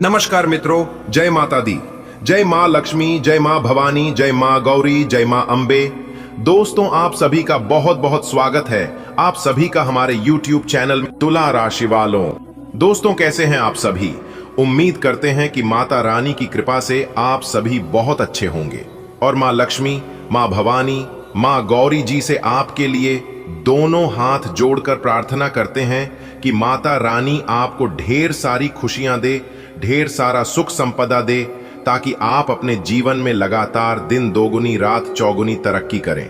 नमस्कार मित्रों, जय माता दी। जय माँ लक्ष्मी, जय माँ भवानी, जय माँ गौरी, जय माँ अंबे। दोस्तों, आप सभी का बहुत बहुत स्वागत है आप सभी का हमारे YouTube चैनल में। तुला राशि वालों, दोस्तों कैसे हैं आप सभी? उम्मीद करते हैं कि माता रानी की कृपा से आप सभी बहुत अच्छे होंगे और माँ लक्ष्मी, माँ भवानी, माँ गौरी जी से आपके लिए दोनों हाथ जोड़कर प्रार्थना करते हैं कि माता रानी आपको ढेर सारी खुशियां दे, ढेर सारा सुख संपदा दे, ताकि आप अपने जीवन में लगातार दिन दोगुनी रात चौगुनी तरक्की करें।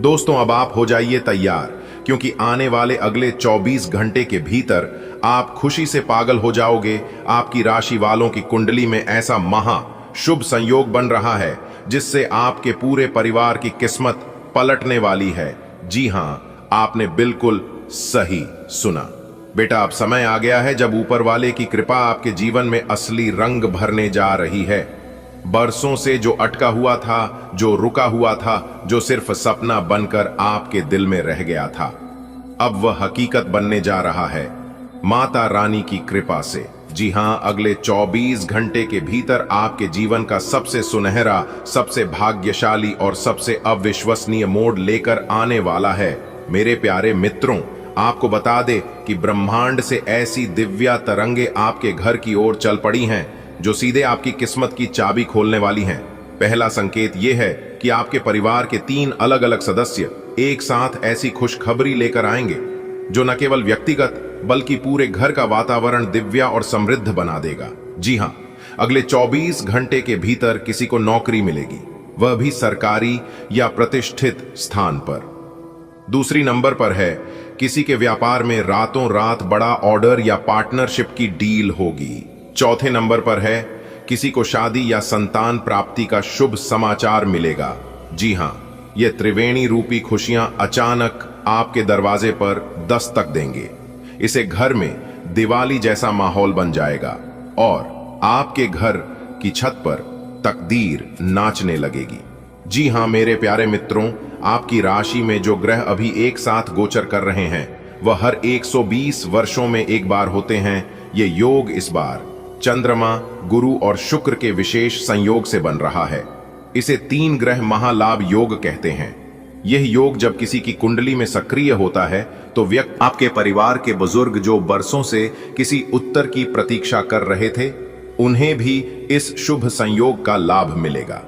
दोस्तों, अब आप हो जाइए तैयार, क्योंकि आने वाले अगले 24 घंटे के भीतर आप खुशी से पागल हो जाओगे। आपकी राशि वालों की कुंडली में ऐसा महा शुभ संयोग बन रहा है जिससे आपके पूरे परिवार की किस्मत पलटने वाली है। जी हां, आपने बिल्कुल सही सुना बेटा। अब समय आ गया है जब ऊपर वाले की कृपा आपके जीवन में असली रंग भरने जा रही है। बरसों से जो अटका हुआ था, जो रुका हुआ था, जो सिर्फ सपना बनकर आपके दिल में रह गया था, अब वह हकीकत बनने जा रहा है माता रानी की कृपा से। जी हां, अगले 24 घंटे के भीतर आपके जीवन का सबसे सुनहरा, सबसे भाग्यशाली और सबसे अविश्वसनीय मोड़ लेकर आने वाला है। मेरे प्यारे मित्रों, आपको बता दे कि ब्रह्मांड से ऐसी दिव्या तरंगे आपके घर की ओर चल पड़ी हैं जो सीधे आपकी किस्मत की चाबी खोलने वाली हैं। पहला संकेत यह है कि आपके परिवार के 3 अलग अलग सदस्य एक साथ ऐसी खुशखबरी लेकर आएंगे जो न केवल व्यक्तिगत बल्कि पूरे घर का वातावरण दिव्या और समृद्ध बना देगा। जी हां, अगले 24 घंटे के भीतर किसी को नौकरी मिलेगी, वह भी सरकारी या प्रतिष्ठित स्थान पर। दूसरी नंबर पर है किसी के व्यापार में रातों रात बड़ा ऑर्डर या पार्टनरशिप की डील होगी। चौथे नंबर पर है किसी को शादी या संतान प्राप्ति का शुभ समाचार मिलेगा। जी हां, ये त्रिवेणी रूपी खुशियां अचानक आपके दरवाजे पर दस्तक देंगे। इसे घर में दिवाली जैसा माहौल बन जाएगा और आपके घर की छत पर तकदीर नाचने लगेगी। जी हां मेरे प्यारे मित्रों, आपकी राशि में जो ग्रह अभी एक साथ गोचर कर रहे हैं वह हर 120 वर्षों में एक बार होते हैं। ये योग इस बार चंद्रमा, गुरु और शुक्र के विशेष संयोग से बन रहा है। इसे 3 ग्रह महालाभ योग कहते हैं। यह योग जब किसी की कुंडली में सक्रिय होता है तो व्यक्ति, आपके परिवार के बुजुर्ग जो बरसों से किसी उत्तर की प्रतीक्षा कर रहे थे, उन्हें भी इस शुभ संयोग का लाभ मिलेगा।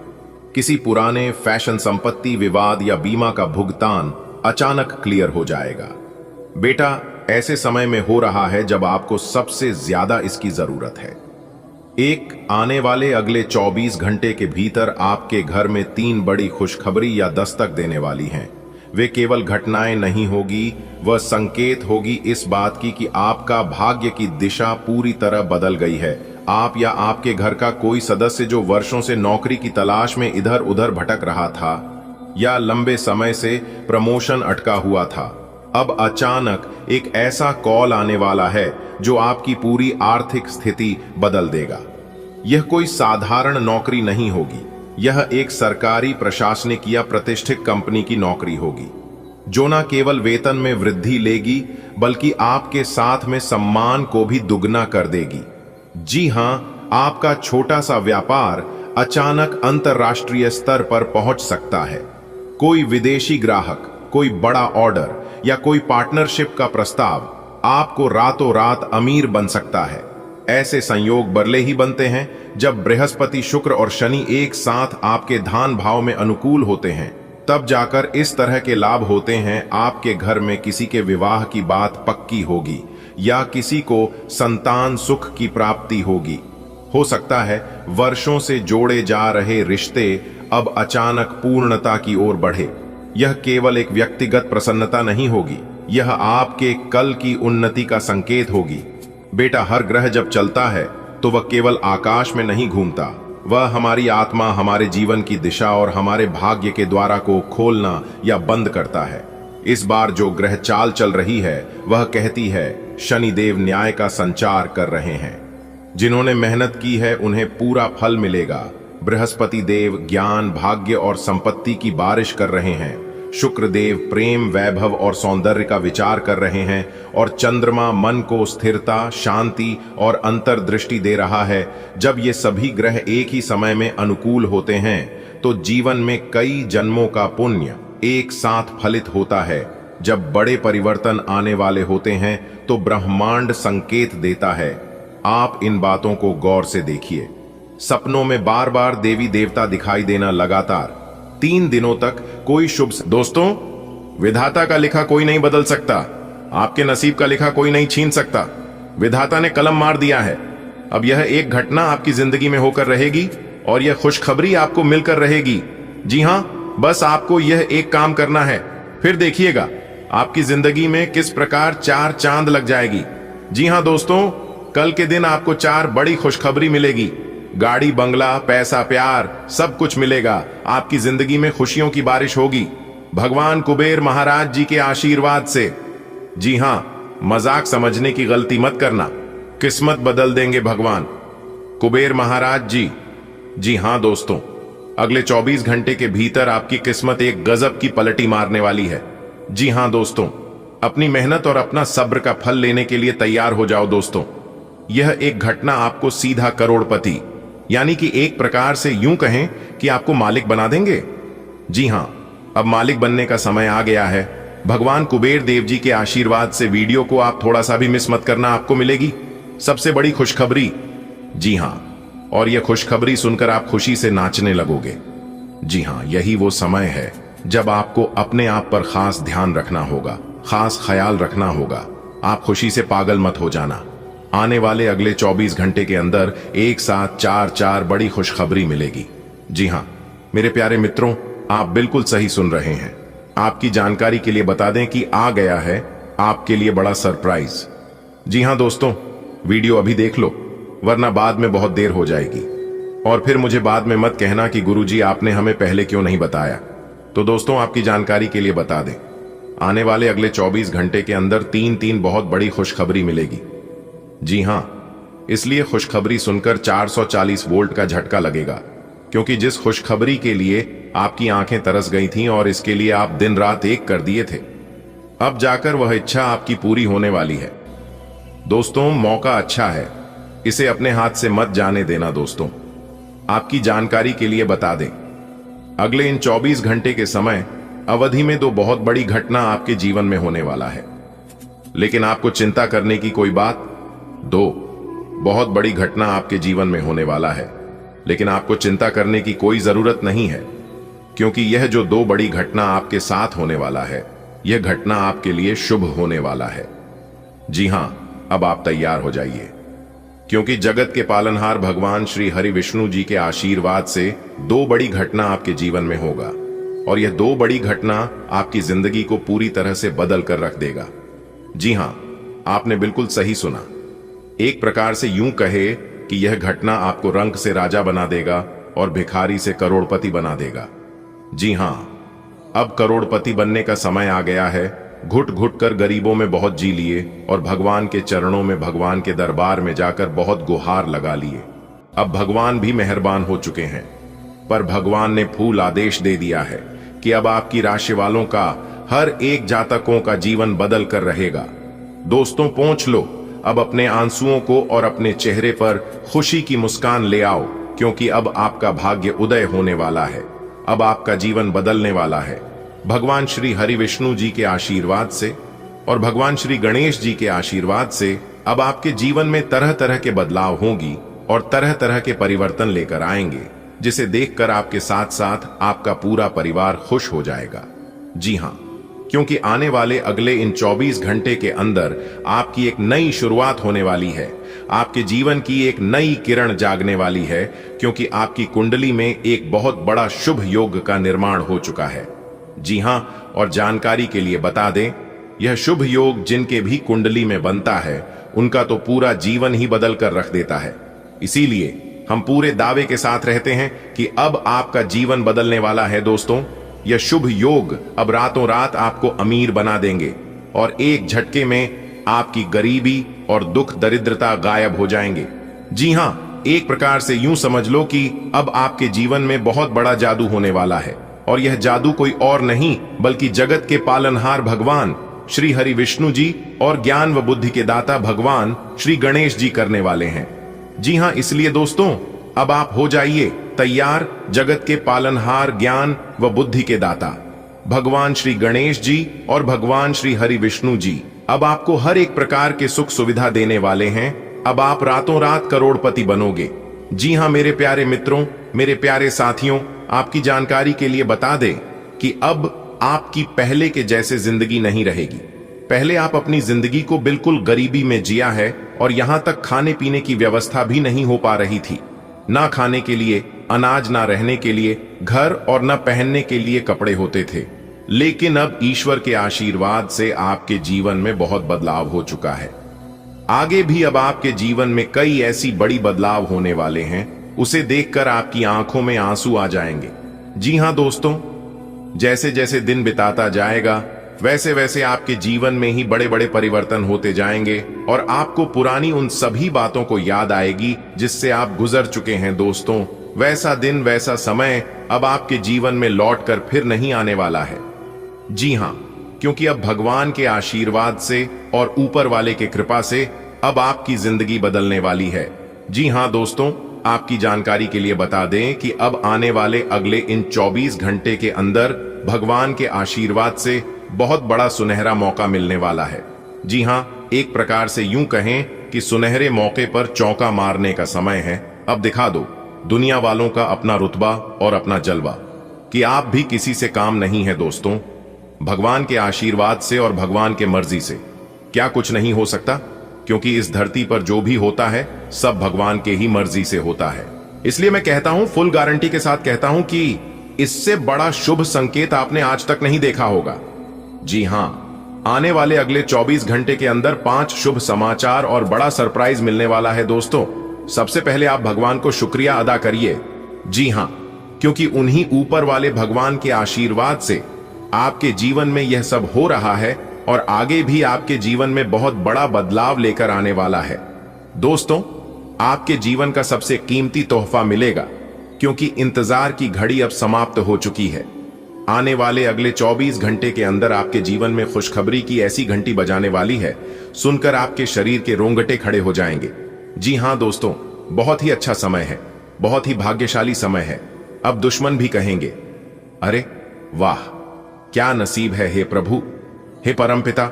किसी पुराने फैशन, संपत्ति, विवाद या बीमा का भुगतान अचानक क्लियर हो जाएगा। बेटा, ऐसे समय में हो रहा है जब आपको सबसे ज्यादा इसकी जरूरत है। आने वाले अगले 24 घंटे के भीतर आपके घर में 3 बड़ी खुशखबरी या दस्तक देने वाली हैं। वे केवल घटनाएं नहीं होगी, वह संकेत होगी इस बात की कि आपका भाग्य की दिशा पूरी तरह बदल गई है। आप या आपके घर का कोई सदस्य जो वर्षों से नौकरी की तलाश में इधर उधर भटक रहा था या लंबे समय से प्रमोशन अटका हुआ था, अब अचानक एक ऐसा कॉल आने वाला है जो आपकी पूरी आर्थिक स्थिति बदल देगा। यह कोई साधारण नौकरी नहीं होगी, यह एक सरकारी, प्रशासनिक या प्रतिष्ठित कंपनी की नौकरी होगी जो न केवल वेतन में वृद्धि लेगी बल्कि आपके साथ में सम्मान को भी दुगना कर देगी। जी हां, आपका छोटा सा व्यापार अचानक अंतर्राष्ट्रीय स्तर पर पहुंच सकता है। कोई विदेशी ग्राहक, कोई बड़ा ऑर्डर या कोई पार्टनरशिप का प्रस्ताव आपको रातों रात अमीर बन सकता है। ऐसे संयोग बरले ही बनते हैं जब बृहस्पति, शुक्र और शनि एक साथ आपके धान भाव में अनुकूल होते हैं। तब जाकर इस तरह के लाभ होते हैं। आपके घर में किसी के विवाह की बात पक्की होगी या किसी को संतान सुख की प्राप्ति होगी। हो सकता है वर्षों से जोड़े जा रहे रिश्ते अब अचानक पूर्णता की ओर बढ़े। यह केवल एक व्यक्तिगत प्रसन्नता नहीं होगी, यह आपके कल की उन्नति का संकेत होगी। बेटा, हर ग्रह जब चलता है तो वह केवल आकाश में नहीं घूमता, वह हमारी आत्मा, हमारे जीवन की दिशा और हमारे भाग्य के द्वारा को खोलना या बंद करता है। इस बार जो ग्रह चाल चल रही है वह कहती है शनिदेव न्याय का संचार कर रहे हैं। जिन्होंने मेहनत की है उन्हें पूरा फल मिलेगा। बृहस्पति देव ज्ञान, भाग्य और संपत्ति की बारिश कर रहे हैं। शुक्रदेव प्रेम, वैभव और सौंदर्य का विचार कर रहे हैं और चंद्रमा मन को स्थिरता, शांति और अंतर्दृष्टि दे रहा है। जब ये सभी ग्रह एक ही समय में अनुकूल होते हैं तो जीवन में कई जन्मों का पुण्य एक साथ फलित होता है। जब बड़े परिवर्तन आने वाले होते हैं तो ब्रह्मांड संकेत देता है। आप इन बातों को गौर से देखिए। सपनों में बार बार देवी देवता दिखाई देना, लगातार 3 दिनों तक कोई शुभ। दोस्तों, विधाता का लिखा कोई नहीं बदल सकता, आपके नसीब का लिखा कोई नहीं छीन सकता। विधाता ने कलम मार दिया है। अब यह एक घटना आपकी जिंदगी में होकर रहेगी और यह खुशखबरी आपको मिलकर रहेगी। जी हां, बस आपको यह एक काम करना है, फिर देखिएगा आपकी जिंदगी में किस प्रकार 4 चांद लग जाएगी। जी हां दोस्तों, कल के दिन आपको 4 बड़ी खुशखबरी मिलेगी। गाड़ी, बंगला, पैसा, प्यार, सब कुछ मिलेगा। आपकी जिंदगी में खुशियों की बारिश होगी भगवान कुबेर महाराज जी के आशीर्वाद से। जी हां, मजाक समझने की गलती मत करना, किस्मत बदल देंगे भगवान कुबेर महाराज जी। जी हां दोस्तों, अगले 24 घंटे के भीतर आपकी किस्मत एक गजब की पलटी मारने वाली है। जी हां दोस्तों, अपनी मेहनत और अपना सब्र का फल लेने के लिए तैयार हो जाओ दोस्तों। यह एक घटना आपको सीधा करोड़पति, यानी कि एक प्रकार से यूं कहें कि आपको मालिक बना देंगे। जी हां, अब मालिक बनने का समय आ गया है। भगवान कुबेर देव जी के आशीर्वाद से वीडियो को आप थोड़ा सा भी मिस मत करना, आपको मिलेगी सबसे बड़ी खुशखबरी। जी हां, और यह खुशखबरी सुनकर आप खुशी से नाचने लगोगे। जी हां, यही वो समय है जब आपको अपने आप पर खास ध्यान रखना होगा, खास ख्याल रखना होगा। आप खुशी से पागल मत हो जाना। आने वाले अगले 24 घंटे के अंदर एक साथ 4 बड़ी खुशखबरी मिलेगी। जी हां मेरे प्यारे मित्रों, आप बिल्कुल सही सुन रहे हैं। आपकी जानकारी के लिए बता दें कि आ गया है आपके लिए बड़ा सरप्राइज। जी हां दोस्तों, वीडियो अभी देख लो, वरना बाद में बहुत देर हो जाएगी और फिर मुझे बाद में मत कहना कि गुरुजी आपने हमें पहले क्यों नहीं बताया। तो दोस्तों, आपकी जानकारी के लिए बता दें, आने वाले अगले 24 घंटे के अंदर 3 बहुत बड़ी खुशखबरी मिलेगी। जी हां, इसलिए खुशखबरी सुनकर 440 वोल्ट का झटका लगेगा, क्योंकि जिस खुशखबरी के लिए आपकी आंखें तरस गई थीं और इसके लिए आप दिन रात एक कर दिए थे, अब जाकर वह इच्छा आपकी पूरी होने वाली है। दोस्तों, मौका अच्छा है, इसे अपने हाथ से मत जाने देना। दोस्तों, आपकी जानकारी के लिए बता दें, अगले इन 24 घंटे के समय अवधि में 2 बहुत बड़ी घटना आपके जीवन में होने वाला है। लेकिन आपको चिंता करने की कोई बात, 2 बहुत बड़ी घटना आपके जीवन में होने वाला है, लेकिन आपको चिंता करने की कोई जरूरत नहीं है, क्योंकि यह जो 2 बड़ी घटना आपके साथ होने वाला है, यह घटना आपके लिए शुभ होने वाला है। जी हां, अब आप तैयार हो जाइए, क्योंकि जगत के पालनहार भगवान श्री हरि विष्णु जी के आशीर्वाद से 2 बड़ी घटना आपके जीवन में होगा और यह 2 बड़ी घटना आपकी जिंदगी को पूरी तरह से बदल कर रख देगा। जी हां, आपने बिल्कुल सही सुना। एक प्रकार से यूं कहे कि यह घटना आपको रंक से राजा बना देगा और भिखारी से करोड़पति बना देगा। जी हां, अब करोड़पति बनने का समय आ गया है। घुट घुट कर गरीबों में बहुत जी लिए और भगवान के चरणों में, भगवान के दरबार में जाकर बहुत गुहार लगा लिए। अब भगवान भी मेहरबान हो चुके हैं, पर भगवान ने फूल आदेश दे दिया है कि अब आपकी राशि वालों का, हर एक जातकों का जीवन बदल कर रहेगा। दोस्तों, पहुंच लो, अब अपने आंसुओं को और अपने चेहरे पर खुशी की मुस्कान ले आओ, क्योंकि अब आपका भाग्य उदय होने वाला है। अब आपका जीवन बदलने वाला है। भगवान श्री हरि विष्णु जी के आशीर्वाद से और भगवान श्री गणेश जी के आशीर्वाद से अब आपके जीवन में तरह तरह के बदलाव होंगी और तरह तरह के परिवर्तन लेकर आएंगे, जिसे देखकर आपके साथ साथ आपका पूरा परिवार खुश हो जाएगा। जी हां, क्योंकि आने वाले अगले इन 24 घंटे के अंदर आपकी एक नई शुरुआत होने वाली है। आपके जीवन की एक नई किरण जागने वाली है, क्योंकि आपकी कुंडली में एक बहुत बड़ा शुभ योग का निर्माण हो चुका है। जी हां, और जानकारी के लिए बता दें, यह शुभ योग जिनके भी कुंडली में बनता है, उनका तो पूरा जीवन ही बदल कर रख देता है। इसीलिए हम पूरे दावे के साथ रहते हैं कि अब आपका जीवन बदलने वाला है। दोस्तों, यह शुभ योग अब रातों रात आपको अमीर बना देंगे और एक झटके में आपकी गरीबी और दुख दरिद्रता गायब हो जाएंगे। जी हां, एक प्रकार से यूं समझ लो कि अब आपके जीवन में बहुत बड़ा जादू होने वाला है। और यह जादू कोई और नहीं बल्कि जगत के पालनहार भगवान श्री हरि विष्णु जी और ज्ञान व बुद्धि के दाता भगवान श्री गणेश जी करने वाले हैं। जी हां, इसलिए दोस्तों अब आप हो जाइए तैयार। जगत के पालनहार, ज्ञान व बुद्धि के दाता भगवान श्री गणेश जी और भगवान श्री हरि विष्णु जी अब आपको हर एक प्रकार के सुख सुविधा देने वाले हैं। अब आप रातों रात करोड़पति बनोगे। जी हां मेरे प्यारे मित्रों, मेरे प्यारे साथियों, आपकी जानकारी के लिए बता दें कि अब आपकी पहले के जैसे जिंदगी नहीं रहेगी। पहले आप अपनी जिंदगी को बिल्कुल गरीबी में जिया है और यहां तक खाने पीने की व्यवस्था भी नहीं हो पा रही थी। ना खाने के लिए अनाज, ना रहने के लिए घर और ना पहनने के लिए कपड़े होते थे। लेकिन अब ईश्वर के आशीर्वाद से आपके जीवन में बहुत बदलाव हो चुका है। आगे भी अब आपके जीवन में कई ऐसी बड़ी बदलाव होने वाले हैं, उसे देखकर आपकी आंखों में आंसू आ जाएंगे। जी हां दोस्तों, जैसे जैसे दिन बिताता जाएगा वैसे वैसे आपके जीवन में ही बड़े बड़े परिवर्तन होते जाएंगे और आपको पुरानी उन सभी बातों को याद आएगी जिससे आप गुजर चुके हैं। दोस्तों, वैसा दिन, वैसा समय अब आपके जीवन में लौट कर फिर नहीं आने वाला है। जी हां, क्योंकि अब भगवान के आशीर्वाद से और ऊपर वाले के कृपा से अब आपकी जिंदगी बदलने वाली है। जी हां दोस्तों, आपकी जानकारी के लिए बता दें कि अब आने वाले अगले इन 24 घंटे के अंदर भगवान के आशीर्वाद से बहुत बड़ा सुनहरा मौका मिलने वाला है। जी हां, एक प्रकार से यूं कहें कि सुनहरे मौके पर चौका मारने का समय है। अब दिखा दो दुनिया वालों का अपना रुतबा और अपना जलवा कि आप भी किसी से काम नहीं है। दोस्तों, भगवान के आशीर्वाद से और भगवान के मर्जी से क्या कुछ नहीं हो सकता, क्योंकि इस धरती पर जो भी होता है सब भगवान के ही मर्जी से होता है। इसलिए मैं कहता हूं, फुल गारंटी के साथ कहता हूं कि इससे बड़ा शुभ संकेत आपने आज तक नहीं देखा होगा। जी हां, आने वाले अगले 24 घंटे के अंदर 5 शुभ समाचार और बड़ा सरप्राइज मिलने वाला है। दोस्तों, सबसे पहले आप भगवान को शुक्रिया अदा करिए। जी हां, क्योंकि उन्हीं ऊपर वाले भगवान के आशीर्वाद से आपके जीवन में यह सब हो रहा है और आगे भी आपके जीवन में बहुत बड़ा बदलाव लेकर आने वाला है। दोस्तों, आपके जीवन का सबसे कीमती तोहफा मिलेगा, क्योंकि इंतजार की घड़ी अब समाप्त हो चुकी है। आने वाले अगले 24 घंटे के अंदर आपके जीवन में खुशखबरी की ऐसी घंटी बजाने वाली है, सुनकर आपके शरीर के रोंगटे खड़े हो जाएंगे। जी हां दोस्तों, बहुत ही अच्छा समय है, बहुत ही भाग्यशाली समय है। अब दुश्मन भी कहेंगे, अरे वाह, क्या नसीब है हे प्रभु, हे परमपिता,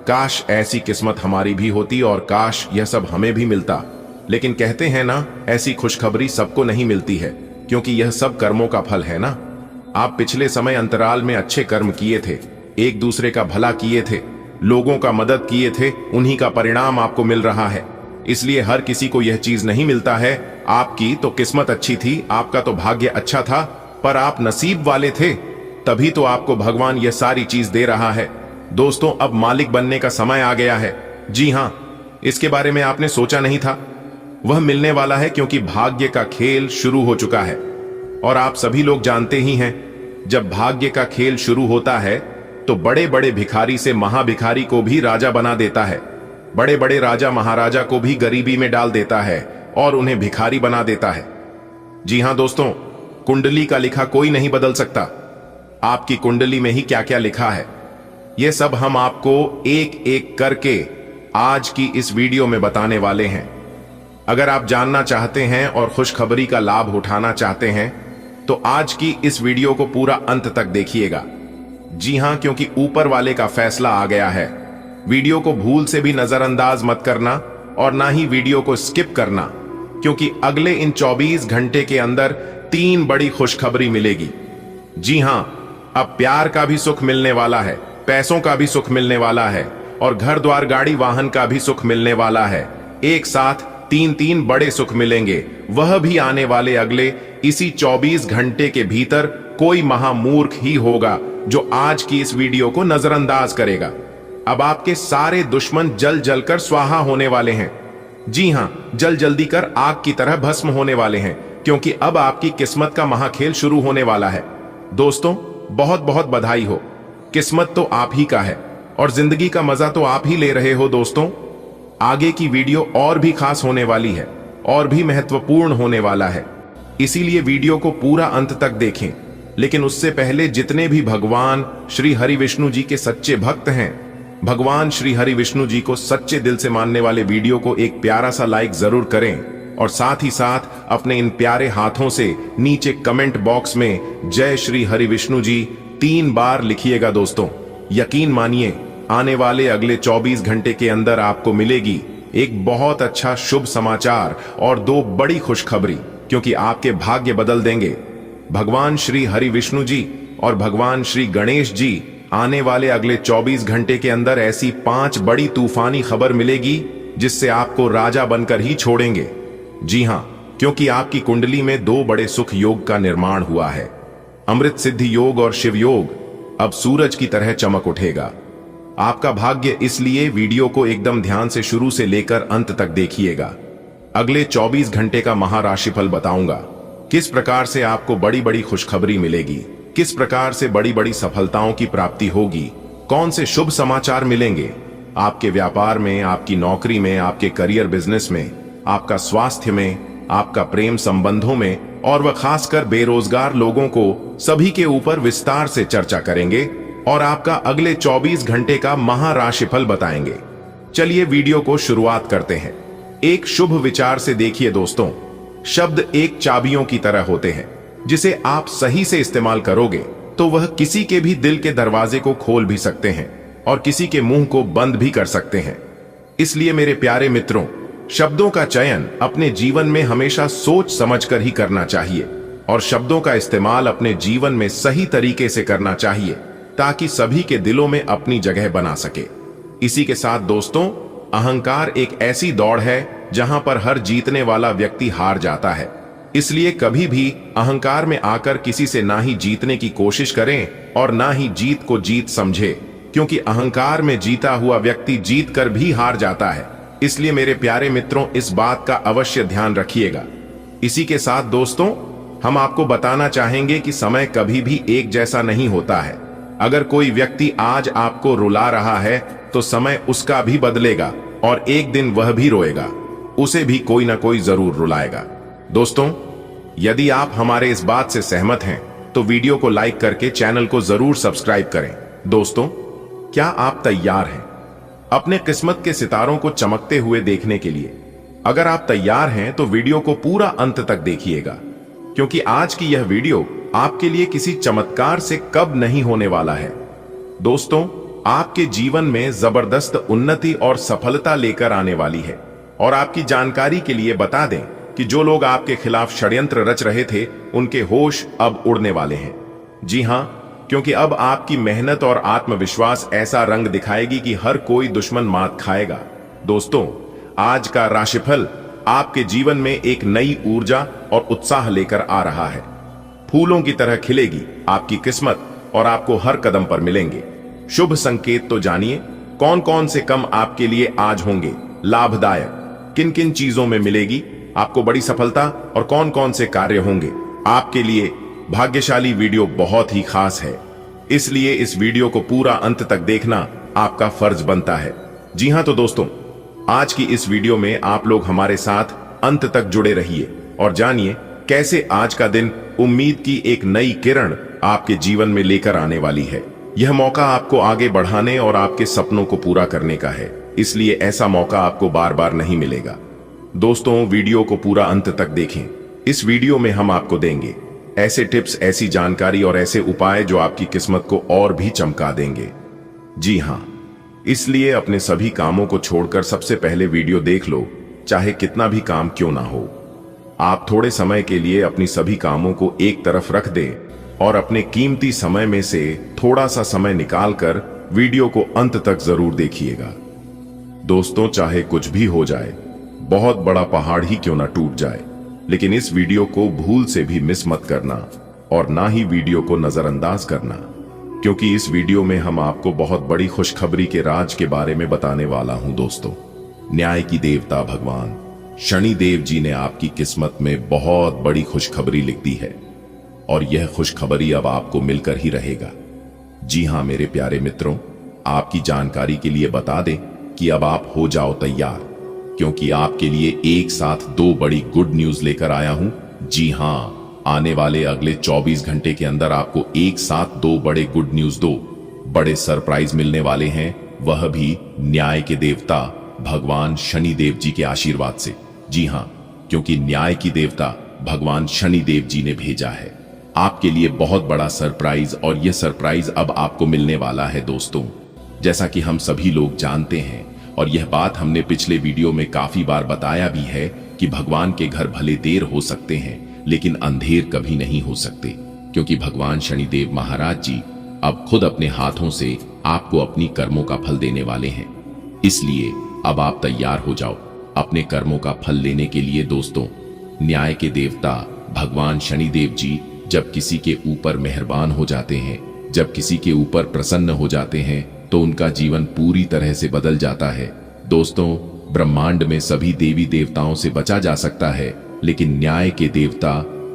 काश ऐसी किस्मत हमारी भी होती और काश यह सब हमें भी मिलता। लेकिन कहते हैं ना, ऐसी खुशखबरी सबको नहीं मिलती है, क्योंकि यह सब कर्मों का फल है ना। आप पिछले समय अंतराल में अच्छे कर्म किए थे, एक दूसरे का भला किए थे, लोगों का मदद किए थे, उन्हीं का परिणाम आपको मिल रहा है। इसलिए हर किसी को यह चीज नहीं मिलता है। आपकी तो किस्मत अच्छी थी, आपका तो भाग्य अच्छा था, पर आप नसीब वाले थे, तभी तो आपको भगवान यह सारी चीज दे रहा है। दोस्तों, अब मालिक बनने का समय आ गया है। जी हां, इसके बारे में आपने सोचा नहीं था, वह मिलने वाला है, क्योंकि भाग्य का खेल शुरू हो चुका है। और आप सभी लोग जानते ही हैं, जब भाग्य का खेल शुरू होता है तो बड़े बड़े भिखारी से महाभिखारी को भी राजा बना देता है, बड़े बड़े राजा महाराजा को भी गरीबी में डाल देता है और उन्हें भिखारी बना देता है। जी हां दोस्तों, कुंडली का लिखा कोई नहीं बदल सकता। आपकी कुंडली में ही क्या क्या लिखा है, यह सब हम आपको एक एक करके आज की इस वीडियो में बताने वाले हैं। अगर आप जानना चाहते हैं और खुशखबरी का लाभ उठाना चाहते हैं तो आज की इस वीडियो को पूरा अंत तक देखिएगा। जी हां, क्योंकि ऊपर वाले का फैसला आ गया है। वीडियो को भूल से भी नजरअंदाज मत करना और ना ही वीडियो को स्किप करना, क्योंकि अगले इन 24 घंटे के अंदर 3 बड़ी खुशखबरी मिलेगी। जी हां, अब प्यार का भी सुख मिलने वाला है, पैसों का भी सुख मिलने वाला है और घर द्वार गाड़ी वाहन का भी सुख मिलने वाला है। एक साथ 3 बड़े सुख मिलेंगे, वह भी आने वाले अगले इसी 24 घंटे के भीतर। कोई महामूर्ख ही होगा जो आज की इस वीडियो को नजरअंदाज करेगा। अब आपके सारे दुश्मन जल जलकर स्वाहा होने वाले हैं। जी हां, जल जल्दी कर आग की तरह भस्म होने वाले हैं, क्योंकि अब आपकी किस्मत का महाखेल शुरू होने वाला है। दोस्तों, बहुत बहुत बधाई हो, किस्मत तो आप ही का है और जिंदगी का मजा तो आप ही ले रहे हो। दोस्तों, आगे की वीडियो और भी खास होने वाली है और भी महत्वपूर्ण होने वाला है, इसीलिए वीडियो को पूरा अंत तक देखें। लेकिन उससे पहले जितने भी भगवान श्री हरि विष्णु जी के सच्चे भक्त हैं, भगवान श्री हरि विष्णु जी को सच्चे दिल से मानने वाले वीडियो को एक प्यारा सा लाइक जरूर करें और साथ ही साथ अपने इन प्यारे हाथों से नीचे कमेंट बॉक्स में जय श्री हरि विष्णु जी 3 बार लिखिएगा। दोस्तों यकीन मानिए, आने वाले अगले 24 घंटे के अंदर आपको मिलेगी एक बहुत अच्छा शुभ समाचार और 2 बड़ी खुशखबरी, क्योंकि आपके भाग्य बदल देंगे। भगवान श्री हरि विष्णु जी और भगवान श्री गणेश जी आने वाले अगले 24 घंटे के अंदर ऐसी 5 बड़ी तूफानी खबर मिलेगी जिससे आपको राजा बनकर ही छोड़ेंगे। जी हां, क्योंकि आपकी कुंडली में 2 बड़े सुख योग का निर्माण हुआ है। अमृत सिद्धि योग और शिव योग अब सूरज की तरह चमक उठेगा। आपका भाग्य, इसलिए वीडियो को एकदम ध्यान से शुरू से लेकर अंत तक देखिएगा। अगले 24 घंटे का महाराशिफल बताऊंगा, किस प्रकार से आपको बड़ी बड़ी खुशखबरी मिलेगी, किस प्रकार से बड़ी बड़ी सफलताओं की प्राप्ति होगी, कौन से शुभ समाचार मिलेंगे आपके व्यापार में, आपकी नौकरी में, आपके करियर बिजनेस में, आपका स्वास्थ्य में, आपका प्रेम संबंधों में, और वह खासकर बेरोजगार लोगों को सभी के ऊपर विस्तार से चर्चा करेंगे और आपका अगले 24 घंटे का महाराशिफल बताएंगे। चलिए वीडियो को शुरुआत करते हैं। एक शुभ विचार से देखिए दोस्तों, शब्द एक चाबियों की तरह होते हैं, जिसे आप सही से इस्तेमाल करोगे तो वह किसी के भी दिल के दरवाजे को खोल भी सकते हैं और किसी के मुंह को बंद भी कर सकते हैं। इसलिए मेरे प्यारे मित्रों, शब्दों का चयन अपने जीवन में हमेशा सोच समझकर ही करना चाहिए और शब्दों का इस्तेमाल अपने जीवन में सही तरीके से करना चाहिए ताकि सभी के दिलों में अपनी जगह बना सके। इसी के साथ दोस्तों, अहंकार एक ऐसी दौड़ है जहां पर हर जीतने वाला व्यक्ति हार जाता है। इसलिए कभी भी अहंकार में आकर किसी से ना ही जीतने की कोशिश करें और ना ही जीत को जीत समझे, क्योंकि अहंकार में जीता हुआ व्यक्ति जीत कर भी हार जाता है। इसलिए मेरे प्यारे मित्रों, इस बात का अवश्य ध्यान रखिएगा। इसी के साथ दोस्तों, हम आपको बताना चाहेंगे कि समय कभी भी एक जैसा नहीं होता है। अगर कोई व्यक्ति आज आपको रुला रहा है तो समय उसका भी बदलेगा और एक दिन वह भी रोएगा, उसे भी कोई ना कोई जरूर रुलाएगा। दोस्तों, यदि आप हमारे इस बात से सहमत हैं तो वीडियो को लाइक करके चैनल को जरूर सब्सक्राइब करें। दोस्तों, क्या आप तैयार हैं अपने किस्मत के सितारों को चमकते हुए देखने के लिए? अगर आप तैयार हैं तो वीडियो को पूरा अंत तक देखिएगा, क्योंकि आज की यह वीडियो आपके लिए किसी चमत्कार से कब नहीं होने वाला है। दोस्तों, आपके जीवन में जबरदस्त उन्नति और सफलता लेकर आने वाली है। और आपकी जानकारी के लिए बता दें कि जो लोग आपके खिलाफ षड्यंत्र रच रहे थे, उनके होश अब उड़ने वाले हैं। जी हां, क्योंकि अब आपकी मेहनत और आत्मविश्वास ऐसा रंग दिखाएगी कि हर कोई दुश्मन मात खाएगा। दोस्तों, आज का राशिफल आपके जीवन में एक नई ऊर्जा और उत्साह लेकर आ रहा है। फूलों की तरह खिलेगी आपकी किस्मत और आपको हर कदम पर मिलेंगे शुभ संकेत। तो जानिए कौन कौन से कम आपके लिए आज होंगे लाभदायक, किन किन चीजों में मिलेगी आपको बड़ी सफलता और कौन कौन से कार्य होंगे आपके लिए भाग्यशाली। वीडियो बहुत ही खास है, इसलिए इस वीडियो को पूरा अंत तक देखना आपका फर्ज बनता है। जी हां, तो दोस्तों, आज की इस वीडियो में आप लोग हमारे साथ अंत तक जुड़े रहिए और जानिए कैसे आज का दिन उम्मीद की एक नई किरण आपके जीवन में लेकर आने वाली है। यह मौका आपको आगे बढ़ाने और आपके सपनों को पूरा करने का है, इसलिए ऐसा मौका आपको बार बार नहीं मिलेगा। दोस्तों, वीडियो को पूरा अंत तक देखें। इस वीडियो में हम आपको देंगे ऐसे टिप्स, ऐसी जानकारी और ऐसे उपाय जो आपकी किस्मत को और भी चमका देंगे। जी हां, इसलिए अपने सभी कामों को छोड़कर सबसे पहले वीडियो देख लो, चाहे कितना भी काम क्यों ना हो। आप थोड़े समय के लिए अपनी सभी कामों को एक तरफ रख दें और अपने कीमती समय में से थोड़ा सा समय निकालकर वीडियो को अंत तक जरूर देखिएगा। दोस्तों, चाहे कुछ भी हो जाए, बहुत बड़ा पहाड़ ही क्यों ना टूट जाए, लेकिन इस वीडियो को भूल से भी मिस मत करना और ना ही वीडियो को नजरअंदाज करना, क्योंकि इस वीडियो में हम आपको बहुत बड़ी खुशखबरी के राज के बारे में बताने वाला हूं। दोस्तों, न्याय की देवता भगवान शनि देव जी ने आपकी किस्मत में बहुत बड़ी खुशखबरी लिख दी है और यह खुशखबरी अब आपको मिलकर ही रहेगा। जी हां मेरे प्यारे मित्रों, आपकी जानकारी के लिए बता दें कि अब आप हो जाओ तैयार, क्योंकि आपके लिए एक साथ 2 बड़ी गुड न्यूज लेकर आया हूं। जी हां, आने वाले अगले 24 घंटे के अंदर आपको एक साथ दो बड़े गुड न्यूज, दो बड़े सरप्राइज मिलने वाले हैं, वह भी न्याय के देवता भगवान शनिदेव जी के आशीर्वाद से। जी हां, क्योंकि न्याय की देवता भगवान शनिदेव जी ने भेजा है आपके लिए बहुत बड़ा सरप्राइज। और यह सरप्राइज अब आपको मिलने वाला है दोस्तों। जैसा कि हम सभी लोग जानते हैं और यह बात हमने पिछले वीडियो में काफी बार बताया भी है कि भगवान के घर भले देर हो सकते हैं लेकिन अंधेर कभी नहीं हो सकते, क्योंकि भगवान शनिदेव महाराज जी अब खुद अपने हाथों से आपको अपनी कर्मों का फल देने वाले हैं। इसलिए अब आप तैयार हो जाओ अपने कर्मों का फल लेने के लिए दोस्तों। न्याय के देवता भगवान शनिदेव जी जब किसी के ऊपर मेहरबान हो जाते हैं, जब किसी के ऊपर प्रसन्न हो जाते हैं तो उनका जीवन पूरी तरह से बदल जाता है दोस्तों। ब्रह्मांड में सभी देवी देवताओं से बचा जा सकता है, लेकिन न्याय के देवता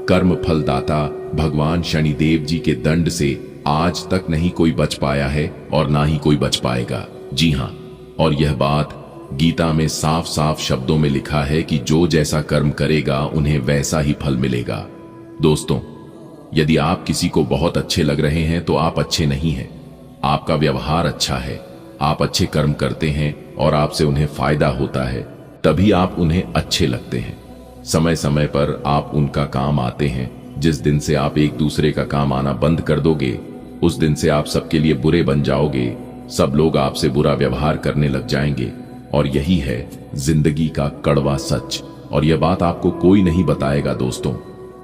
कर्म फलदाता भगवान शनिदेव जी के दंड से आज तक नहीं कोई बच पाया है और ना ही कोई बच पाएगा। जी हां, और यह बात गीता में साफ साफ शब्दों में लिखा है कि जो जैसा कर्म करेगा उन्हें वैसा ही फल मिलेगा। दोस्तों, यदि आप किसी को बहुत अच्छे लग रहे हैं तो आप अच्छे नहीं हैं। आपका व्यवहार अच्छा है, आप अच्छे कर्म करते हैं और आपसे उन्हें फायदा होता है, तभी आप उन्हें अच्छे लगते हैं। समय समय पर आप उनका काम आते हैं। जिस दिन से आप एक दूसरे का काम आना बंद कर दोगे, उस दिन से आप सबके लिए बुरे बन जाओगे। सब लोग आपसे बुरा व्यवहार करने लग जाएंगे और यही है जिंदगी का कड़वा सच। और यह बात आपको कोई नहीं बताएगा दोस्तों।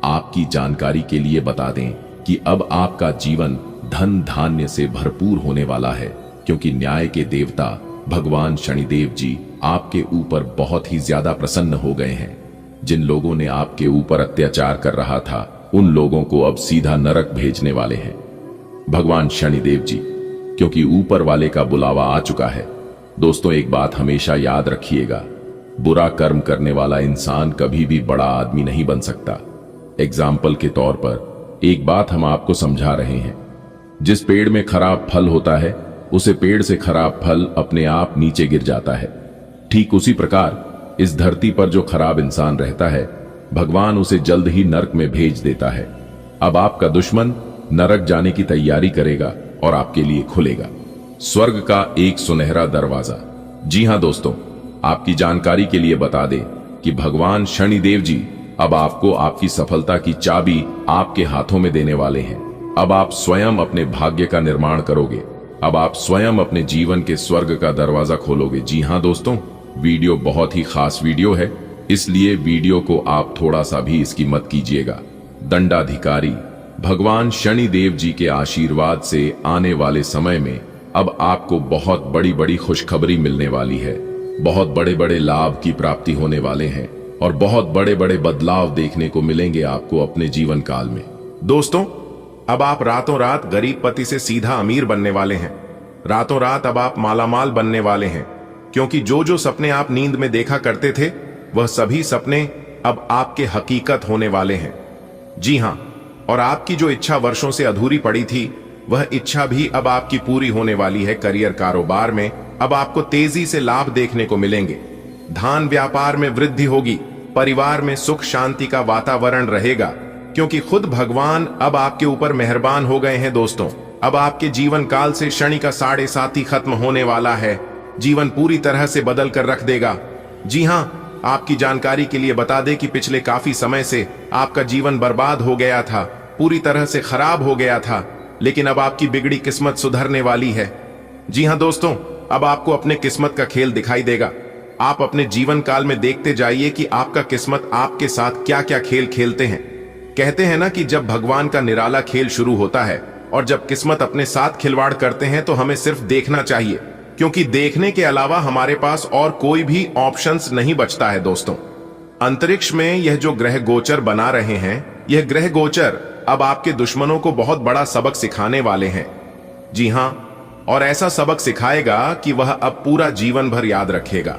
आपकी जानकारी के लिए बता दें कि अब आपका जीवन धन धान्य से भरपूर होने वाला है, क्योंकि न्याय के देवता भगवान शनिदेव जी आपके ऊपर बहुत ही ज्यादा प्रसन्न हो गए हैं। जिन लोगों ने आपके ऊपर अत्याचार कर रहा था, उन लोगों को अब सीधा नरक भेजने वाले हैं भगवान शनिदेव जी, क्योंकि ऊपर वाले का बुलावा आ चुका है। दोस्तों, एक बात हमेशा याद रखिएगा, बुरा कर्म करने वाला इंसान कभी भी बड़ा आदमी नहीं बन सकता। एग्जाम्पल के तौर पर एक बात हम आपको समझा रहे हैं, जिस पेड़ में खराब फल होता है उसे पेड़ से खराब फल अपने आप नीचे गिर जाता है। ठीक उसी प्रकार इस धरती पर जो खराब इंसान रहता है, भगवान उसे जल्द ही नरक में भेज देता है। अब आपका दुश्मन नरक जाने की तैयारी करेगा और आपके लिए खुलेगा स्वर्ग का एक सुनहरा दरवाजा। जी हां दोस्तों, आपकी जानकारी के लिए बता दें कि भगवान शनिदेव जी अब आपको आपकी सफलता की चाबी आपके हाथों में देने वाले हैं। अब आप स्वयं अपने भाग्य का निर्माण करोगे। अब आप स्वयं अपने जीवन के स्वर्ग का दरवाजा खोलोगे। जी हां दोस्तों, वीडियो बहुत ही खास वीडियो है, इसलिए वीडियो को आप थोड़ा सा भी इसकी मत कीजिएगा। दंडाधिकारी भगवान शनिदेव जी के आशीर्वाद से आने वाले समय में अब आपको बहुत बड़ी बड़ी खुशखबरी मिलने वाली है। बहुत बड़े बड़े लाभ की प्राप्ति होने वाले हैं और बहुत बड़े बड़े बदलाव देखने को मिलेंगे आपको अपने जीवन काल में। दोस्तों, अब आप रातों रात गरीब पति से सीधा अमीर बनने वाले हैं। रातों रात अब आप मालामाल बनने वाले हैं, क्योंकि जो जो सपने आप नींद में देखा करते थे, वह सभी सपने अब आपके हकीकत होने वाले हैं। जी हां, और आपकी जो इच्छा वर्षों से अधूरी पड़ी थी, वह इच्छा भी अब आपकी पूरी होने वाली है। करियर कारोबार में अब आपको तेजी से लाभ देखने को मिलेंगे। धान व्यापार में वृद्धि होगी। परिवार में सुख शांति का वातावरण रहेगा, क्योंकि खुद भगवान अब आपके ऊपर मेहरबान हो गए हैं। दोस्तों, अब आपके जीवन काल से शनि का 7.5 खत्म होने वाला है। जीवन पूरी तरह से बदल कर रख देगा। जी हां, आपकी जानकारी के लिए बता दें कि पिछले काफी समय से आपका जीवन बर्बाद हो गया था, पूरी तरह से खराब हो गया था, लेकिन अब आपकी बिगड़ी किस्मत सुधरने वाली है। जी हां दोस्तों, अब आपको अपने किस्मत का खेल दिखाई देगा। आप अपने जीवन काल में देखते जाइए कि आपका किस्मत आपके साथ क्या क्या खेल खेलते हैं। कहते हैं ना कि जब भगवान का निराला खेल शुरू होता है और जब किस्मत अपने साथ खिलवाड़ करते हैं तो हमें सिर्फ देखना चाहिए, क्योंकि देखने के अलावा हमारे पास और कोई भी ऑप्शंस नहीं बचता है। दोस्तों, अंतरिक्ष में यह जो ग्रह गोचर बना रहे हैं, यह ग्रह गोचर अब आपके दुश्मनों को बहुत बड़ा सबक सिखाने वाले हैं। जी हां, और ऐसा सबक सिखाएगा कि वह अब पूरा जीवन भर याद रखेगा।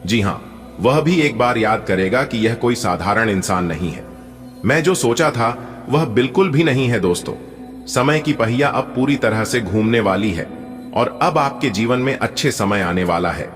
जी हां, वह भी एक बार याद करेगा कि यह कोई साधारण इंसान नहीं है। मैं जो सोचा था वह बिल्कुल भी नहीं है। दोस्तों, समय की पहिया अब पूरी तरह से घूमने वाली है और अब आपके जीवन में अच्छे समय आने वाला है,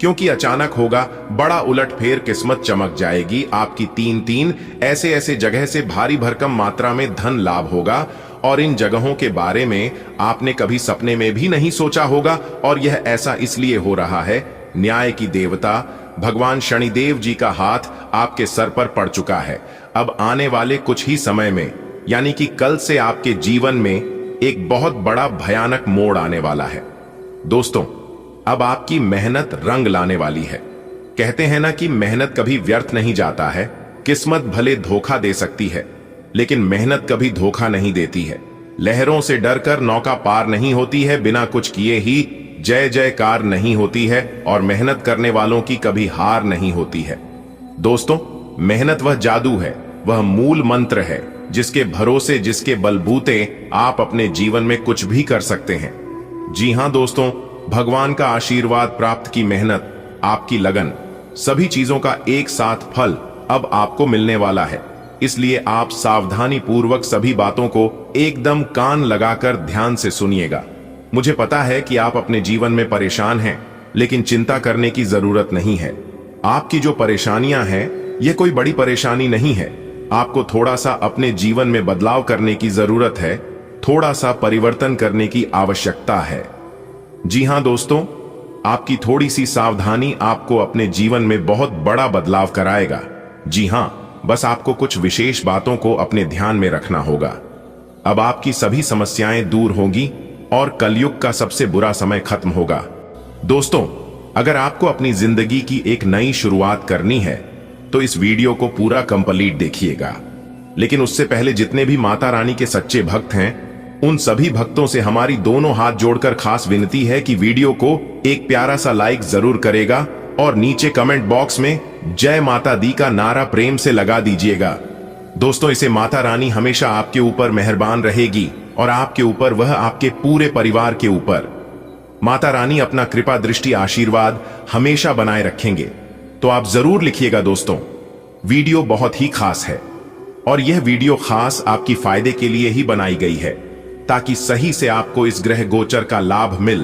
क्योंकि अचानक होगा बड़ा उलटफेर, किस्मत चमक जाएगी आपकी। 3-3 ऐसे ऐसे जगह से भारी भरकम मात्रा में धन लाभ होगा और इन जगहों के बारे में आपने कभी सपने में भी नहीं सोचा होगा। और यह ऐसा इसलिए हो रहा है, न्याय की देवता भगवान शनिदेव जी का हाथ आपके सर पर पड़ चुका है। अब आने वाले कुछ ही समय में, यानी कि कल से आपके जीवन में एक बहुत बड़ा भयानक मोड़ आने वाला है। दोस्तों, अब आपकी मेहनत रंग लाने वाली है। कहते हैं ना कि मेहनत कभी व्यर्थ नहीं जाता है। किस्मत भले धोखा दे सकती है, लेकिन मेहनत कभी धोखा नहीं देती है। लहरों से डरकर नौका पार नहीं होती है, बिना कुछ किए ही जय जयकार नहीं होती है, और मेहनत करने वालों की कभी हार नहीं होती है। दोस्तों, मेहनत वह जादू है, वह मूल मंत्र है जिसके भरोसे, जिसके बलबूते आप अपने जीवन में कुछ भी कर सकते हैं। जी हां दोस्तों, भगवान का आशीर्वाद प्राप्त की मेहनत, आपकी लगन, सभी चीजों का एक साथ फल अब आपको मिलने वाला है। इसलिए आप सावधानी पूर्वक सभी बातों को एकदम कान लगाकर ध्यान से सुनिएगा। मुझे पता है कि आप अपने जीवन में परेशान हैं, लेकिन चिंता करने की जरूरत नहीं है। आपकी जो परेशानियां हैं, ये कोई बड़ी परेशानी नहीं है। आपको थोड़ा सा अपने जीवन में बदलाव करने की जरूरत है, थोड़ा सा परिवर्तन करने की आवश्यकता है। जी हां दोस्तों, आपकी थोड़ी सी सावधानी आपको अपने जीवन में बहुत बड़ा बदलाव कराएगा। जी हां, बस आपको कुछ विशेष बातों को अपने ध्यान में रखना होगा। अब आपकी सभी समस्याएं दूर होंगी और कलयुग का सबसे बुरा समय खत्म होगा। दोस्तों, अगर आपको अपनी जिंदगी की एक नई शुरुआत करनी है तो इस वीडियो को पूरा कंप्लीट देखिएगा। लेकिन उससे पहले जितने भी माता रानी के सच्चे भक्त हैं, उन सभी भक्तों से हमारी दोनों हाथ जोड़कर खास विनती है कि वीडियो को एक प्यारा सा लाइक जरूर करेगा और नीचे कमेंट बॉक्स में जय माता दी का नारा प्रेम से लगा दीजिएगा। दोस्तों, इसे माता रानी हमेशा आपके ऊपर मेहरबान रहेगी और आपके ऊपर, वह आपके पूरे परिवार के ऊपर। माता रानी अपना कृपा दृष्टि आशीर्वाद हमेशा बनाए रखेंगे। तो आप जरूर लिखिएगा दोस्तों, वीडियो बहुत ही खास है और यह वीडियो खास आपकी फायदे के लिए ही बनाई गई है, ताकि सही से आपको इस ग्रह गोचर का लाभ मिल,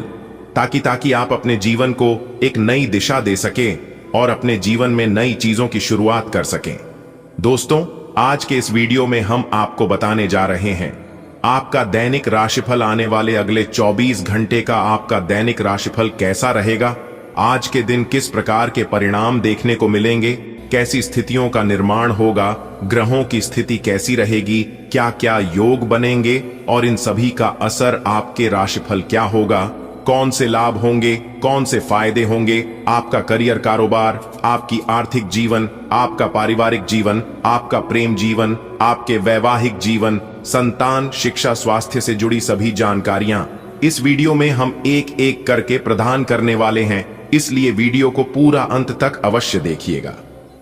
ताकि आप अपने जीवन को एक नई दिशा दे सकें और अपने जीवन में नई चीजों की शुरुआत कर सकें। दोस्तों, आज के इस वीडियो में हम आपको बताने जा रहे हैं आपका दैनिक राशिफल। आने वाले अगले 24 घंटे का आपका दैनिक राशिफल कैसा रहेगा, आज के दिन किस प्रकार के परिणाम देखने को मिलेंगे, कैसी स्थितियों का निर्माण होगा, ग्रहों की स्थिति कैसी रहेगी, क्या क्या योग बनेंगे और इन सभी का असर आपके राशिफल क्या होगा, कौन से लाभ होंगे, कौन से फायदे होंगे, आपका करियर कारोबार, आपकी आर्थिक जीवन, आपका पारिवारिक जीवन, आपका प्रेम जीवन, आपके वैवाहिक जीवन, संतान, शिक्षा, स्वास्थ्य से जुड़ी सभी जानकारियां इस वीडियो में हम एक एक करके प्रदान करने वाले हैं। इसलिए वीडियो को पूरा अंत तक अवश्य देखिएगा।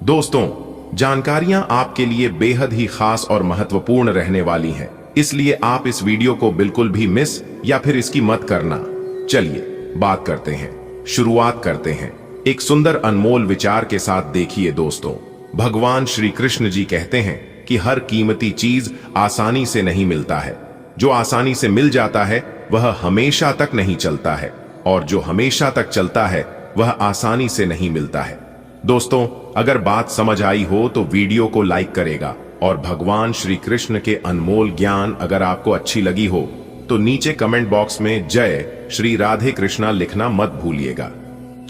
दोस्तों, जानकारियां आपके लिए बेहद ही खास और महत्वपूर्ण रहने वाली हैं, इसलिए आप इस वीडियो को बिल्कुल भी मिस या फिर इसकी मत करना। चलिए बात करते हैं, शुरुआत करते हैं एक सुंदर अनमोल विचार के साथ। देखिए दोस्तों, भगवान श्री कृष्ण जी कहते हैं कि हर कीमती चीज आसानी से नहीं मिलता है। जो आसानी से मिल जाता है वह हमेशा तक नहीं चलता है, और जो हमेशा तक चलता है वह आसानी से नहीं मिलता है। दोस्तों, अगर बात समझ आई हो तो वीडियो को लाइक करेगा, और भगवान श्री कृष्ण के अनमोल ज्ञान अगर आपको अच्छी लगी हो तो नीचे कमेंट बॉक्स में जय श्री राधे कृष्णा लिखना मत भूलिएगा।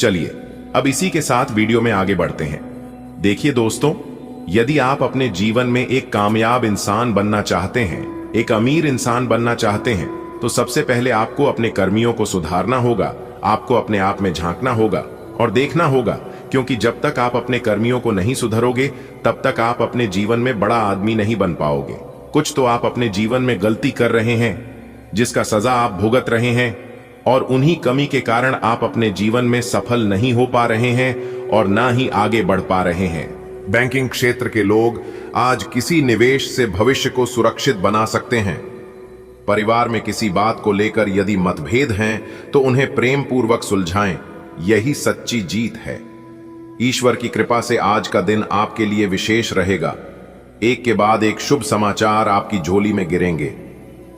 चलिए अब इसी के साथ वीडियो में आगे बढ़ते हैं। देखिए दोस्तों, यदि आप अपने जीवन में एक कामयाब इंसान बनना चाहते हैं, एक अमीर इंसान बनना चाहते हैं, तो सबसे पहले आपको अपने कर्मियों को सुधारना होगा। आपको अपने आप में झांकना होगा और देखना होगा, क्योंकि जब तक आप अपने कर्मियों को नहीं सुधरोगे तब तक आप अपने जीवन में बड़ा आदमी नहीं बन पाओगे। कुछ तो आप अपने जीवन में गलती कर रहे हैं जिसका सजा आप भुगत रहे हैं, और उन्हीं कमी के कारण आप अपने जीवन में सफल नहीं हो पा रहे हैं और ना ही आगे बढ़ पा रहे हैं। बैंकिंग क्षेत्र के लोग आज किसी निवेश से भविष्य को सुरक्षित बना सकते हैं। परिवार में किसी बात को लेकर यदि मतभेद हैं तो उन्हें प्रेम पूर्वक सुलझाएं, यही सच्ची जीत है। ईश्वर की कृपा से आज का दिन आपके लिए विशेष रहेगा। एक के बाद एक शुभ समाचार आपकी झोली में गिरेंगे।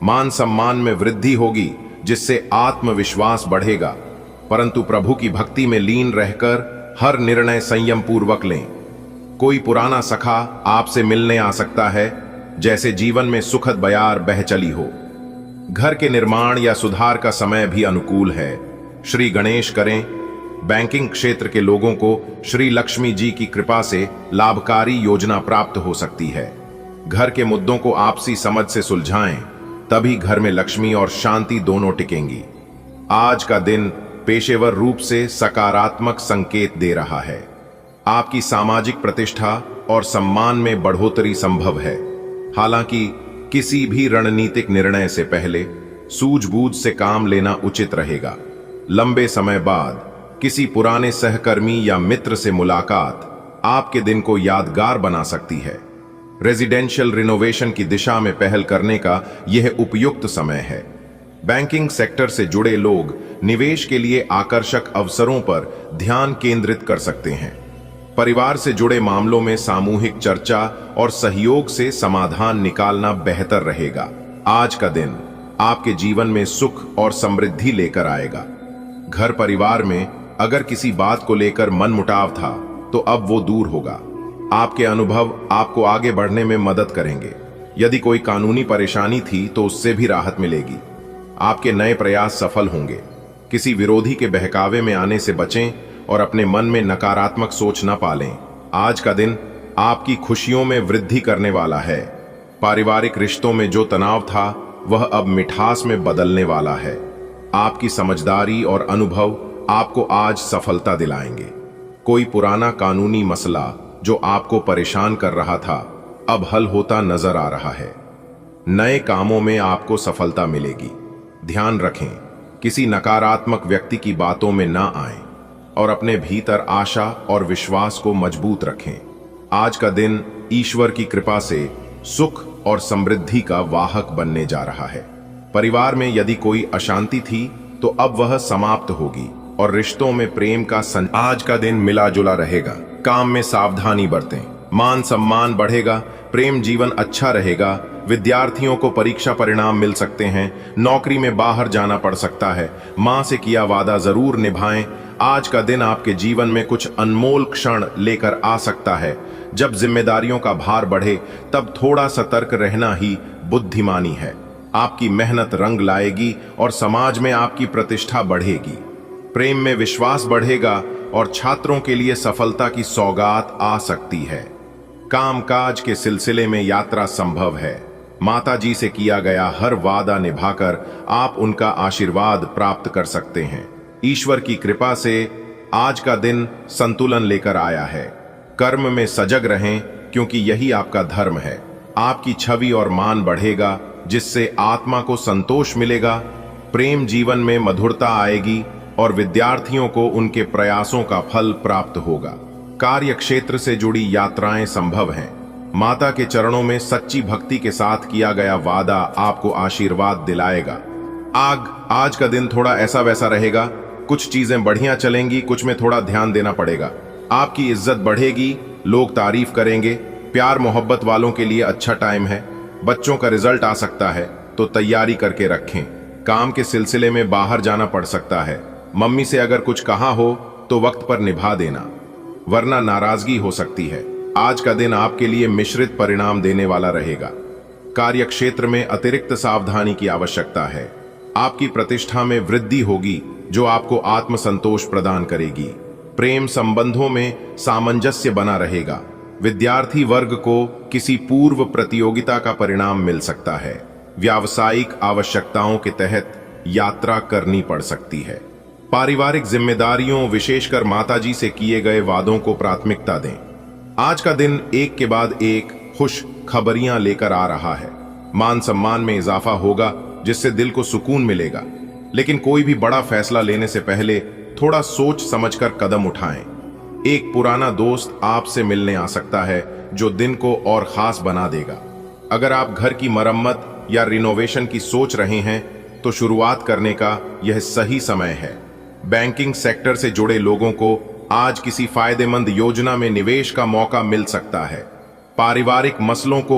मान सम्मान में वृद्धि होगी, जिससे आत्मविश्वास बढ़ेगा। परंतु प्रभु की भक्ति में लीन रहकर हर निर्णय संयम पूर्वक लें। कोई पुराना सखा आपसे मिलने आ सकता है, जैसे जीवन में सुखद बयार बह चली हो। घर के निर्माण या सुधार का समय भी अनुकूल है। श्री गणेश करें। बैंकिंग क्षेत्र के लोगों को श्री लक्ष्मी जी की कृपा से लाभकारी योजना प्राप्त हो सकती है। घर के मुद्दों को आपसी समझ से सुलझाएं, तभी घर में लक्ष्मी और शांति दोनों टिकेंगी। आज का दिन पेशेवर रूप से सकारात्मक संकेत दे रहा है। आपकी सामाजिक प्रतिष्ठा और सम्मान में बढ़ोतरी संभव है। हालांकि किसी भी रणनीतिक निर्णय से पहले सूझबूझ से काम लेना उचित रहेगा। लंबे समय बाद किसी पुराने सहकर्मी या मित्र से मुलाकात आपके दिन को यादगार बना सकती है। रेजिडेंशियल रिनोवेशन की दिशा में पहल करने का यह उपयुक्त समय है। बैंकिंग सेक्टर से जुड़े लोग निवेश के लिए आकर्षक अवसरों पर ध्यान केंद्रित कर सकते हैं। परिवार से जुड़े मामलों में सामूहिक चर्चा और सहयोग से समाधान निकालना बेहतर रहेगा। आज का दिन आपके जीवन में सुख और समृद्धि लेकर आएगा। घर परिवार में अगर किसी बात को लेकर मनमुटाव था तो अब वो दूर होगा। आपके अनुभव आपको आगे बढ़ने में मदद करेंगे। यदि कोई कानूनी परेशानी थी तो उससे भी राहत मिलेगी। आपके नए प्रयास सफल होंगे। किसी विरोधी के बहकावे में आने से बचें और अपने मन में नकारात्मक सोच न पालें। आज का दिन आपकी खुशियों में वृद्धि करने वाला है। पारिवारिक रिश्तों में जो तनाव था वह अब मिठास में बदलने वाला है। आपकी समझदारी और अनुभव आपको आज सफलता दिलाएंगे। कोई पुराना कानूनी मसला जो आपको परेशान कर रहा था अब हल होता नजर आ रहा है। नए कामों में आपको सफलता मिलेगी। ध्यान रखें, किसी नकारात्मक व्यक्ति की बातों में ना आएं और अपने भीतर आशा और विश्वास को मजबूत रखें। आज का दिन ईश्वर की कृपा से सुख और समृद्धि का वाहक बनने जा रहा है। परिवार में यदि कोई अशांति थी तो अब वह समाप्त होगी और रिश्तों में प्रेम का आज का दिन मिला जुला रहेगा। काम में सावधानी बरतें, मान सम्मान बढ़ेगा, प्रेम जीवन अच्छा रहेगा। विद्यार्थियों को परीक्षा परिणाम मिल सकते हैं। नौकरी में बाहर जाना पड़ सकता है। मां से किया वादा जरूर निभाएं। आज का दिन आपके जीवन में कुछ अनमोल क्षण लेकर आ सकता है। जब जिम्मेदारियों का भार बढ़े तब थोड़ा सतर्क रहना ही बुद्धिमानी है। आपकी मेहनत रंग लाएगी और समाज में आपकी प्रतिष्ठा बढ़ेगी। प्रेम में विश्वास बढ़ेगा और छात्रों के लिए सफलता की सौगात आ सकती है। कामकाज के सिलसिले में यात्रा संभव है। माता जी से किया गया हर वादा निभाकर आप उनका आशीर्वाद प्राप्त कर सकते हैं। ईश्वर की कृपा से आज का दिन संतुलन लेकर आया है। कर्म में सजग रहें क्योंकि यही आपका धर्म है। आपकी छवि और मान बढ़ेगा जिससे आत्मा को संतोष मिलेगा। प्रेम जीवन में मधुरता आएगी और विद्यार्थियों को उनके प्रयासों का फल प्राप्त होगा। कार्य क्षेत्र से जुड़ी यात्राएं संभव हैं। माता के चरणों में सच्ची भक्ति के साथ किया गया वादा आपको आशीर्वाद दिलाएगा। आज का दिन थोड़ा ऐसा वैसा रहेगा। कुछ चीजें बढ़िया चलेंगी, कुछ में थोड़ा ध्यान देना पड़ेगा। आपकी इज्जत बढ़ेगी, लोग तारीफ करेंगे। प्यार मोहब्बत वालों के लिए अच्छा टाइम है। बच्चों का रिजल्ट आ सकता है तो तैयारी करके रखें। काम के सिलसिले में बाहर जाना पड़ सकता है। मम्मी से अगर कुछ कहा हो तो वक्त पर निभा देना, वरना नाराजगी हो सकती है। आज का दिन आपके लिए मिश्रित परिणाम देने वाला रहेगा। कार्य क्षेत्र में अतिरिक्त सावधानी की आवश्यकता है। आपकी प्रतिष्ठा में वृद्धि होगी जो आपको आत्मसंतोष प्रदान करेगी। प्रेम संबंधों में सामंजस्य बना रहेगा। विद्यार्थी वर्ग को किसी पूर्व प्रतियोगिता का परिणाम मिल सकता है। व्यावसायिक आवश्यकताओं के तहत यात्रा करनी पड़ सकती है। पारिवारिक जिम्मेदारियों, विशेषकर माताजी से किए गए वादों को प्राथमिकता दें। आज का दिन एक के बाद एक खुश खबरियां लेकर आ रहा है। मान सम्मान में इजाफा होगा जिससे दिल को सुकून मिलेगा। लेकिन कोई भी बड़ा फैसला लेने से पहले थोड़ा सोच समझकर कदम उठाएं। एक पुराना दोस्त आपसे मिलने आ सकता है जो दिन को और खास बना देगा। अगर आप घर की मरम्मत या रिनोवेशन की सोच रहे हैं तो शुरुआत करने का यह सही समय है। बैंकिंग सेक्टर से जुड़े लोगों को आज किसी फायदेमंद योजना में निवेश का मौका मिल सकता है। पारिवारिक मसलों को